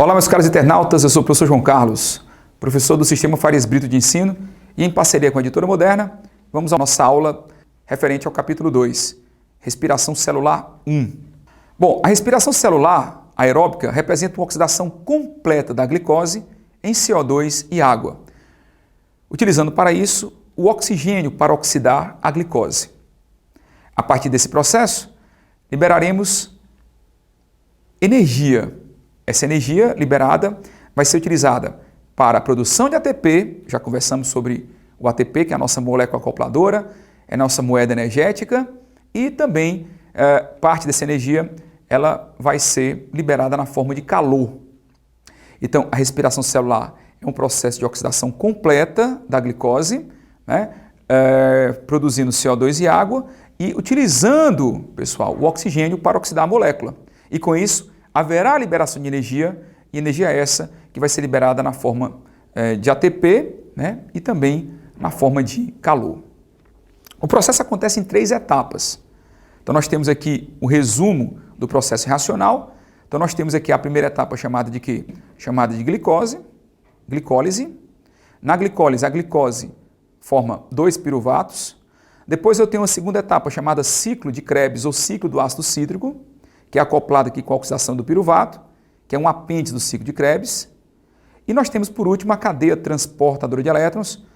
Olá, meus caros internautas, eu sou o professor João Carlos, professor do Sistema Farias Brito de Ensino, e em parceria com a Editora Moderna, vamos à nossa aula referente ao capítulo 2, Respiração Celular 1. Bom, a respiração celular aeróbica representa uma oxidação completa da glicose em CO2 e água, utilizando para isso o oxigênio para oxidar a glicose. A partir desse processo, liberaremos energia. Essa energia liberada vai ser utilizada para a produção de ATP, já conversamos sobre o ATP, que é a nossa molécula acopladora, é a nossa moeda energética, e também parte dessa energia ela vai ser liberada na forma de calor. Então, a respiração celular é um processo de oxidação completa da glicose, né, produzindo CO2 e água e utilizando, pessoal, o oxigênio para oxidar a molécula. E com isso, haverá a liberação de energia, e energia essa que vai ser liberada na forma de ATP, né, e também na forma de calor. O processo acontece em 3 etapas. Então nós temos aqui o resumo do processo reacional. Então nós temos aqui a primeira etapa chamada de quê? Chamada de glicólise. Na glicólise, a glicose forma 2 piruvatos. Depois eu tenho a segunda etapa chamada ciclo de Krebs ou ciclo do ácido cítrico, que é acoplado aqui com a oxidação do piruvato, que é um apêndice do ciclo de Krebs. E nós temos, por último, a cadeia transportadora de elétrons,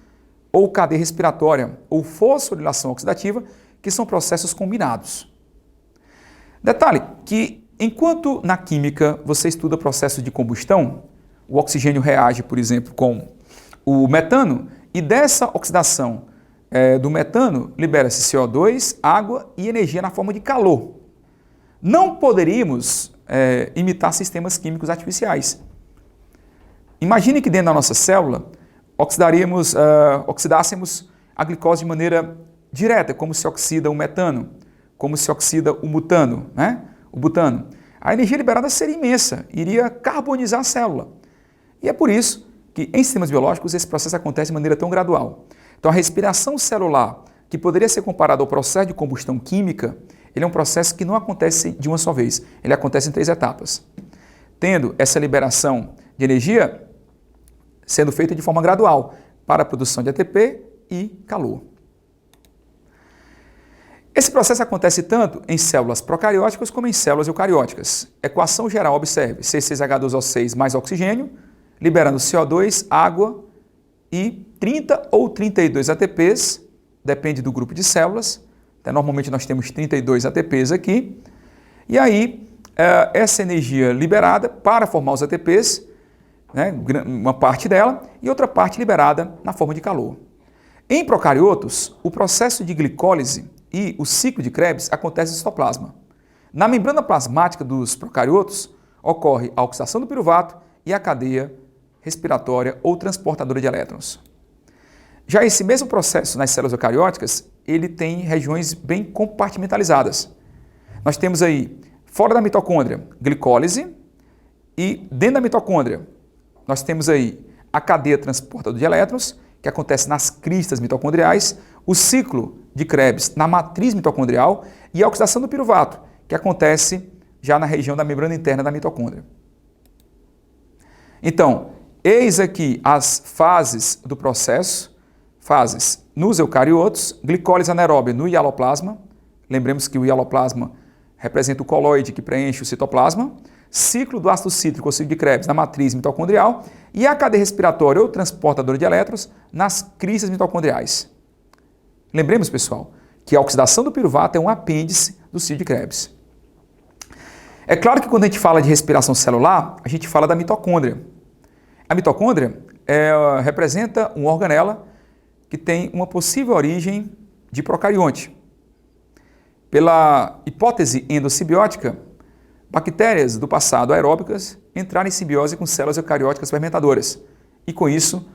ou cadeia respiratória, ou fosforilação oxidativa, que são processos combinados. Detalhe que, enquanto na química você estuda processos de combustão, o oxigênio reage, por exemplo, com o metano, e dessa oxidação do metano libera-se CO2, água e energia na forma de calor. Não poderíamos imitar sistemas químicos artificiais. Imagine que dentro da nossa célula oxidássemos a glicose de maneira direta, como se oxida o metano, como se oxida o butano, né? O butano. A energia liberada seria imensa, iria carbonizar a célula. E é por isso que em sistemas biológicos esse processo acontece de maneira tão gradual. Então a respiração celular, que poderia ser comparada ao processo de combustão química, ele é um processo que não acontece de uma só vez, ele acontece em 3 etapas. Tendo essa liberação de energia sendo feita de forma gradual para a produção de ATP e calor. Esse processo acontece tanto em células procarióticas como em células eucarióticas. Equação geral, observe, C6H12O6 mais oxigênio, liberando CO2, água e 30 ou 32 ATPs, depende do grupo de células. Então, normalmente nós temos 32 ATPs aqui. E aí, essa energia liberada para formar os ATPs, né, uma parte dela, e outra parte liberada na forma de calor. Em procariotos, o processo de glicólise e o ciclo de Krebs acontece no citoplasma. Na membrana plasmática dos procariotos, ocorre a oxidação do piruvato e a cadeia respiratória ou transportadora de elétrons. Já esse mesmo processo nas células eucarióticas, ele tem regiões bem compartimentalizadas. Nós temos aí, fora da mitocôndria, glicólise, e dentro da mitocôndria, nós temos aí a cadeia transportadora de elétrons, que acontece nas cristas mitocondriais, o ciclo de Krebs na matriz mitocondrial e a oxidação do piruvato, que acontece já na região da membrana interna da mitocôndria. Então, eis aqui as fases do processo, fases nos eucariotos, glicólise anaeróbia no hialoplasma, lembremos que o hialoplasma representa o coloide que preenche o citoplasma, ciclo do ácido cítrico ou ciclo de Krebs na matriz mitocondrial e a cadeia respiratória ou transportadora de elétrons nas cristas mitocondriais. Lembremos, pessoal, que a oxidação do piruvato é um apêndice do ciclo de Krebs. É claro que quando a gente fala de respiração celular, a gente fala da mitocôndria. A mitocôndria representa uma organela que tem uma possível origem de procarionte. Pela hipótese endossimbiótica, bactérias do passado aeróbicas entraram em simbiose com células eucarióticas fermentadoras. E com isso,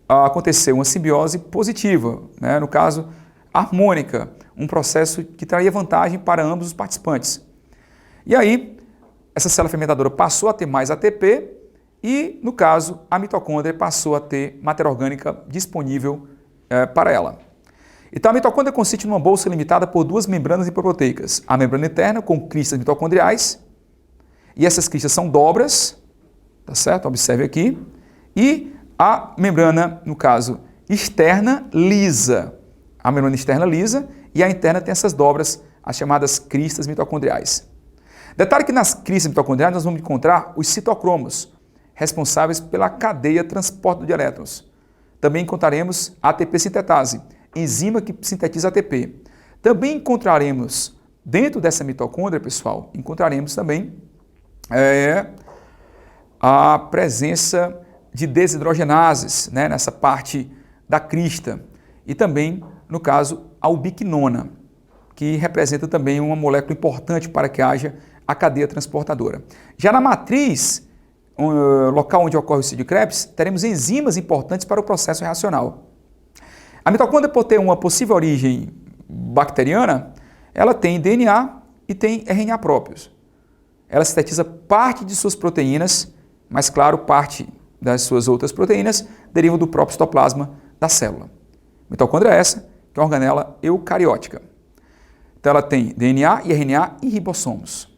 aconteceu uma simbiose positiva, né? No caso, harmônica, um processo que traria vantagem para ambos os participantes. E aí, essa célula fermentadora passou a ter mais ATP e, no caso, a mitocôndria passou a ter matéria orgânica disponível para ela. Então, a mitocôndria consiste numa bolsa limitada por 2 membranas hipoproteicas. A membrana interna, com cristas mitocondriais, e essas cristas são dobras, tá certo? Observe aqui. E a membrana, no caso, externa lisa. A membrana externa lisa e a interna tem essas dobras, as chamadas cristas mitocondriais. Detalhe que nas cristas mitocondriais nós vamos encontrar os citocromos, responsáveis pela cadeia transporte de elétrons. Também encontraremos a ATP sintetase, enzima que sintetiza ATP. Também encontraremos, dentro dessa mitocôndria, pessoal, encontraremos também a presença de desidrogenases, né, nessa parte da crista. E também, no caso, a ubiquinona, que representa também uma molécula importante para que haja a cadeia transportadora. Já na matriz, local onde ocorre o suicídio de Krebs, teremos enzimas importantes para o processo reacional. A mitocôndria, por ter uma possível origem bacteriana, ela tem DNA e tem RNA próprios. Ela sintetiza parte de suas proteínas, mas, claro, parte das suas outras proteínas derivam do próprio citoplasma da célula. Mitocôndria é essa, que é uma organela eucariótica. Então, ela tem DNA e RNA e ribossomos.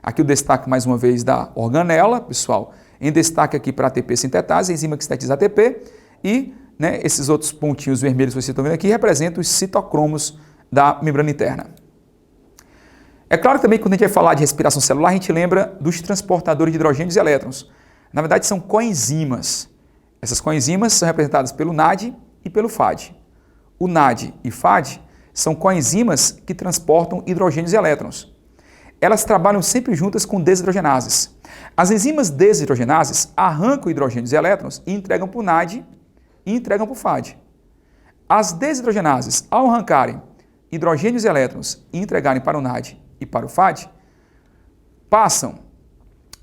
Aqui o destaque, mais uma vez, da organela, pessoal, em destaque aqui para a ATP sintetase, enzima que sintetiza ATP, e esses outros pontinhos vermelhos que vocês estão vendo aqui representam os citocromos da membrana interna. É claro que também, quando a gente vai falar de respiração celular, a gente lembra dos transportadores de hidrogênios e elétrons. Na verdade, são coenzimas. Essas coenzimas são representadas pelo NAD e pelo FAD. O NAD e FAD são coenzimas que transportam hidrogênios e elétrons. Elas trabalham sempre juntas com desidrogenases. As enzimas desidrogenases arrancam hidrogênios e elétrons e entregam para o NAD e entregam para o FAD. As desidrogenases, ao arrancarem hidrogênios e elétrons e entregarem para o NAD e para o FAD, passam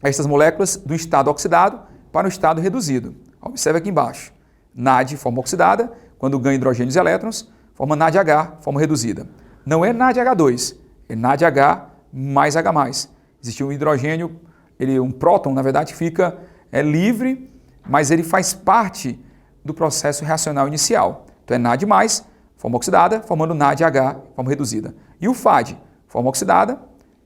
essas moléculas do estado oxidado para o estado reduzido. Observe aqui embaixo. NAD, forma oxidada, quando ganha hidrogênios e elétrons, forma NADH, forma reduzida. Não é NADH2, é NADH mais H+. Existe um hidrogênio, um próton, na verdade, fica livre, mas ele faz parte do processo reacional inicial. Então é NAD+, forma oxidada, formando NADH, forma reduzida. E o FAD, forma oxidada,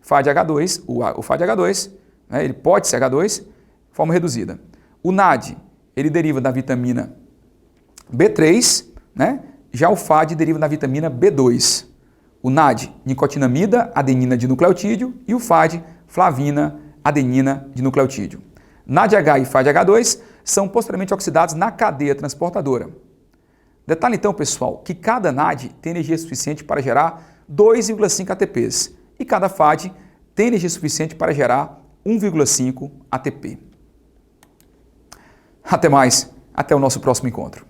FADH2, o FADH2, ele pode ser H2, forma reduzida. O NAD, ele deriva da vitamina B3, já o FAD deriva da vitamina B2. O NAD, nicotinamida, adenina de nucleotídeo, e o FAD, flavina, adenina de nucleotídeo. NADH e FADH2 são posteriormente oxidados na cadeia transportadora. Detalhe então, pessoal, que cada NAD tem energia suficiente para gerar 2,5 ATPs e cada FAD tem energia suficiente para gerar 1,5 ATP. Até mais, até o nosso próximo encontro.